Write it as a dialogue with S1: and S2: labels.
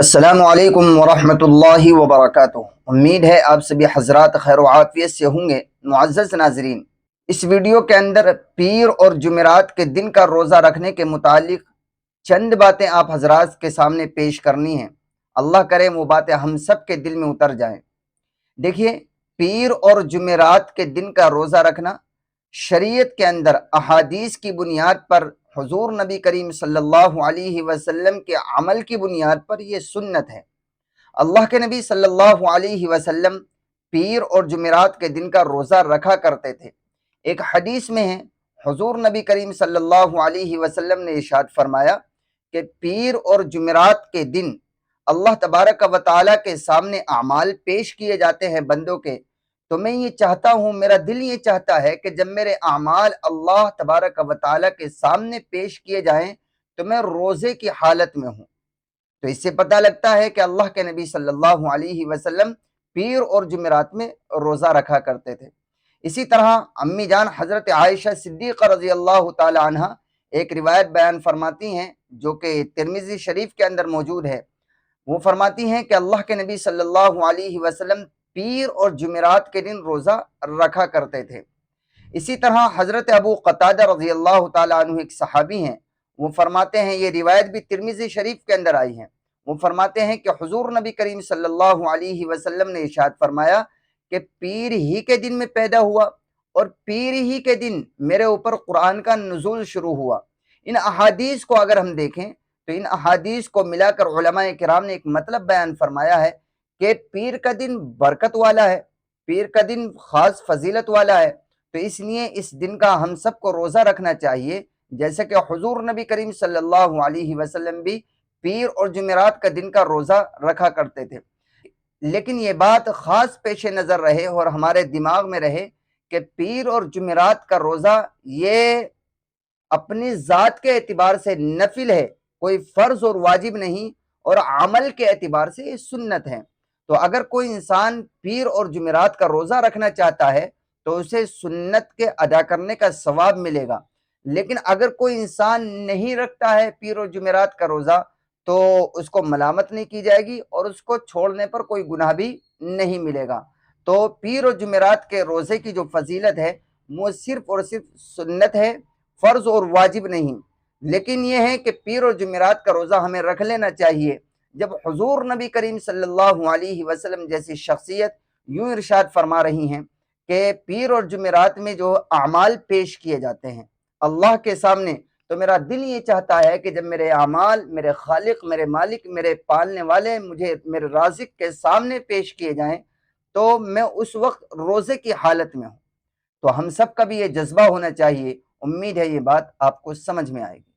S1: अस्सलामुअलैकुम वरहमतुल्लाहि वबरकातुहू। उम्मीद है आप सभी हजरात खैर व आफियत से होंगे। मुअज़्ज़ज़ नाज़रीन, इस वीडियो के अंदर पीर और जुमेरात के दिन का रोज़ा रखने के मुतालिक चंद बातें आप हजरात के सामने पेश करनी हैं। अल्लाह करे वो बातें हम सब के दिल में उतर जाएं। देखिए, पीर और जुमेरात के दिन का रोज़ा रखना शरीयत के अंदर अहादीस की बुनियाद पर, हुजूर नबी करीम सल्लल्लाहु अलैहि वसल्लम के अमल की बुनियाद पर यह सुन्नत है। अल्लाह के नबी सल्लल्लाहु अलैहि वसल्लम पीर और जुमेरात के दिन का रोज़ा रखा करते थे। एक हदीस में है, हुजूर नबी करीम सल्लल्लाहु अलैहि वसल्लम ने इरशाद फरमाया कि पीर और जुमेरात के दिन अल्लाह तबारक व तआला के सामने अमाल पेश किए जाते हैं बंदों के। तो मैं ये चाहता हूँ, मेरा दिल ये चाहता है कि जब मेरे अमाल अल्लाह तबारक व तआला के सामने पेश किए जाएं तो मैं रोज़े की हालत में हूँ। तो इससे पता लगता है कि अल्लाह के नबी सल्लल्लाहु अलैहि वसल्लम पीर और जुमेरात में रोज़ा रखा करते थे। इसी तरह अम्मी जान हज़रत आयशा सिद्दीक़ा रज़ी अल्लाह ताला अन्हा एक रिवायत बयान फरमाती हैं, जो कि तिर्मिज़ी शरीफ के अंदर मौजूद है। वो फरमाती हैं कि अल्लाह के नबी सल्लल्लाहु अलैहि वसल्लम पीर और जुमेरात के दिन रोज़ा रखा करते थे। इसी तरह हज़रत अबू क़तादा रज़ी अल्लाह ताला अन्हु एक सहाबी हैं, वो फरमाते हैं, ये रिवायत भी तिर्मिज़ी शरीफ के अंदर आई है। वो फरमाते हैं कि हुजूर नबी करीम सल्लल्लाहु अलैहि वसल्लम ने इरशाद फरमाया कि पीर ही के दिन में पैदा हुआ और पीर ही के दिन मेरे ऊपर कुरान का नुज़ूल शुरू हुआ। इन अहादीस को अगर हम देखें तो इन अहादीस को मिलाकर उलमाए किराम ने एक मतलब बयान फरमाया है कि पीर का दिन बरकत वाला है, पीर का दिन खास फजीलत वाला है। तो इसलिए इस दिन का हम सबको रोज़ा रखना चाहिए, जैसे कि हुजूर नबी करीम सल्लल्लाहु अलैहि वसल्लम भी पीर और जुमेरात का दिन का रोज़ा रखा करते थे। लेकिन ये बात खास पेश नज़र रहे और हमारे दिमाग में रहे कि पीर और जुमेरात का रोज़ा ये अपनी ज़ात के एतबार से नफिल है, कोई फ़र्ज़ और वाजिब नहीं, और अमल के एतबार से ये सुन्नत है। तो अगर कोई इंसान पीर और जुमेरात का रोज़ा रखना चाहता है तो उसे सुन्नत के अदा करने का सवाब मिलेगा। लेकिन अगर कोई इंसान नहीं रखता है पीर और जुमेरात का रोज़ा तो उसको मलामत नहीं की जाएगी और उसको छोड़ने पर कोई गुनाह भी नहीं मिलेगा। तो पीर और जुमेरात के रोज़े की जो फजीलत है वो सिर्फ और सिर्फ सुन्नत है, फ़र्ज़ और वाजिब नहीं। लेकिन यह है कि पीर और जुमेरात का रोज़ा हमें रख लेना चाहिए जब हुजूर नबी करीम सल्लल्लाहु अलैहि वसल्लम जैसी शख्सियत यूं इरशाद फरमा रही हैं कि पीर और जुमेरात में जो अमाल पेश किए जाते हैं अल्लाह के सामने, तो मेरा दिल ये चाहता है कि जब मेरे अमाल मेरे खालिक, मेरे मालिक, मेरे पालने वाले, मुझे मेरे राज़िक के सामने पेश किए जाएं तो मैं उस वक्त रोज़े की हालत में हूँ। तो हम सब का भी ये जज्बा होना चाहिए। उम्मीद है ये बात आपको समझ में आएगी।